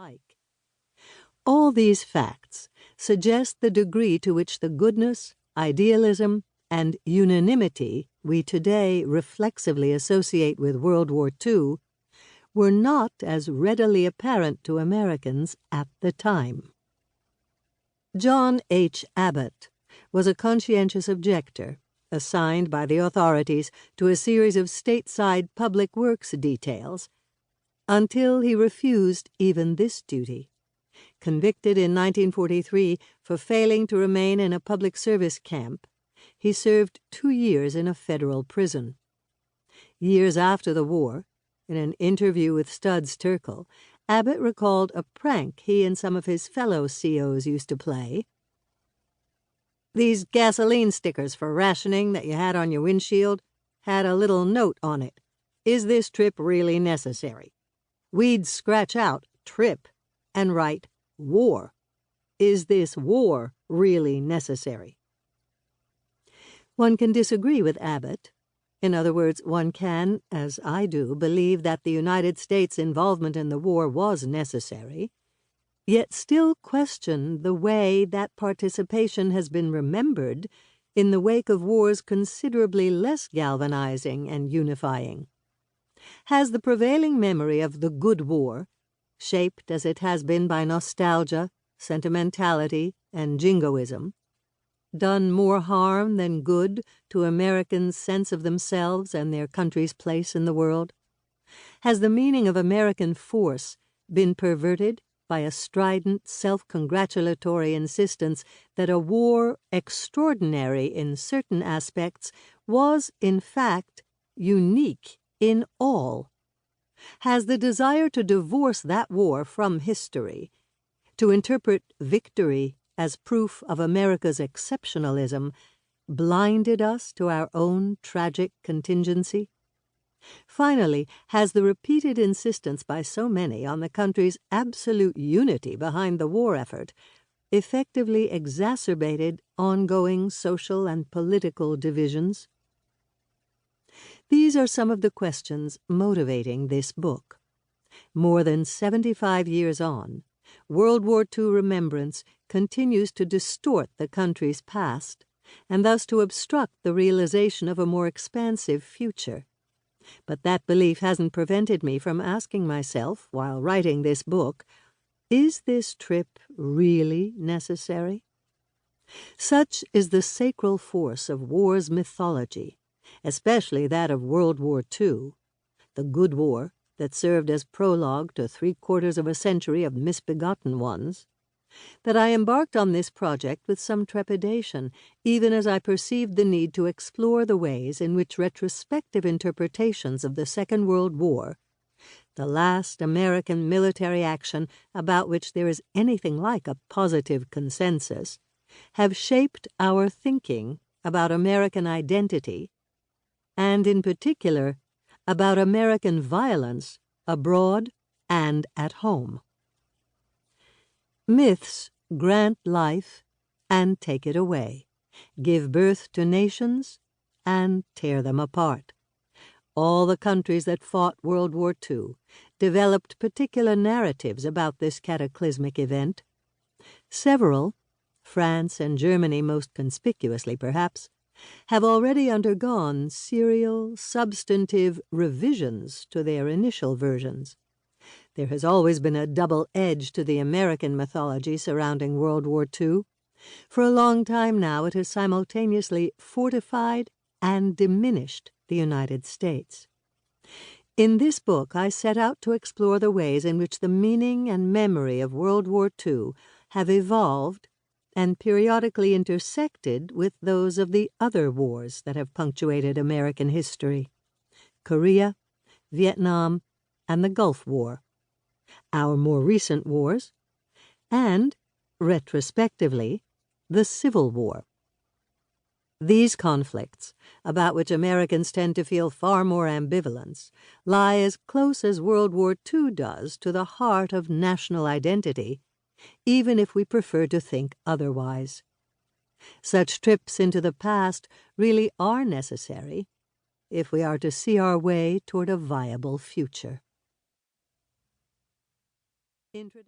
alike. All these facts suggest the degree to which the goodness, idealism, and unanimity we today reflexively associate with World War II were not as readily apparent to Americans at the time. John H. Abbott was a conscientious objector assigned by the authorities to a series of stateside public works details until he refused even this duty. Convicted in 1943 for failing to remain in a public service camp, he served 2 years in a federal prison. Years after the war, in an interview with Studs Terkel, Abbott recalled a prank he and some of his fellow COs used to play. "These gasoline stickers for rationing that you had on your windshield had a little note on it. Is this trip really necessary? We'd scratch out trip and write war. Is this war really necessary?" One can disagree with Abbott. In other words, one can, as I do, believe that the United States' involvement in the war was necessary, yet still question the way that participation has been remembered in the wake of wars considerably less galvanizing and unifying. Has the prevailing memory of the good war, shaped as it has been by nostalgia, sentimentality, and jingoism, done more harm than good to Americans' sense of themselves and their country's place in the world? Has the meaning of American force been perverted by a strident, self-congratulatory insistence that a war extraordinary in certain aspects was, in fact, unique in all? Has the desire to divorce that war from history, to interpret victory as proof of America's exceptionalism, blinded us to our own tragic contingency? Finally, has the repeated insistence by so many on the country's absolute unity behind the war effort effectively exacerbated ongoing social and political divisions? These are some of the questions motivating this book. More than 75 years on, World War II remembrance continues to distort the country's past and thus to obstruct the realization of a more expansive future. But that belief hasn't prevented me from asking myself, while writing this book, is this trip really necessary? Such is the sacral force of war's mythology, especially that of World War II, the good war that served as prologue to 3/4 of a century of misbegotten ones, that I embarked on this project with some trepidation, even as I perceived the need to explore the ways in which retrospective interpretations of the Second World War, the last American military action about which there is anything like a positive consensus, have shaped our thinking about American identity, and in particular about American violence abroad and at home. Myths grant life and take it away, give birth to nations and tear them apart. All the countries that fought World War II developed particular narratives about this cataclysmic event. Several, France and Germany most conspicuously perhaps, have already undergone serial, substantive revisions to their initial versions. There has always been a double edge to the American mythology surrounding World War II. For a long time now it has simultaneously fortified and diminished the United States. In this book I set out to explore the ways in which the meaning and memory of World War II have evolved and periodically intersected with those of the other wars that have punctuated American history: Korea, Vietnam, and the Gulf War, our more recent wars, and, retrospectively, the Civil War. These conflicts, about which Americans tend to feel far more ambivalence, lie as close as World War II does to the heart of national identity, even if we prefer to think otherwise. Such trips into the past really are necessary if we are to see our way toward a viable future. Introduction.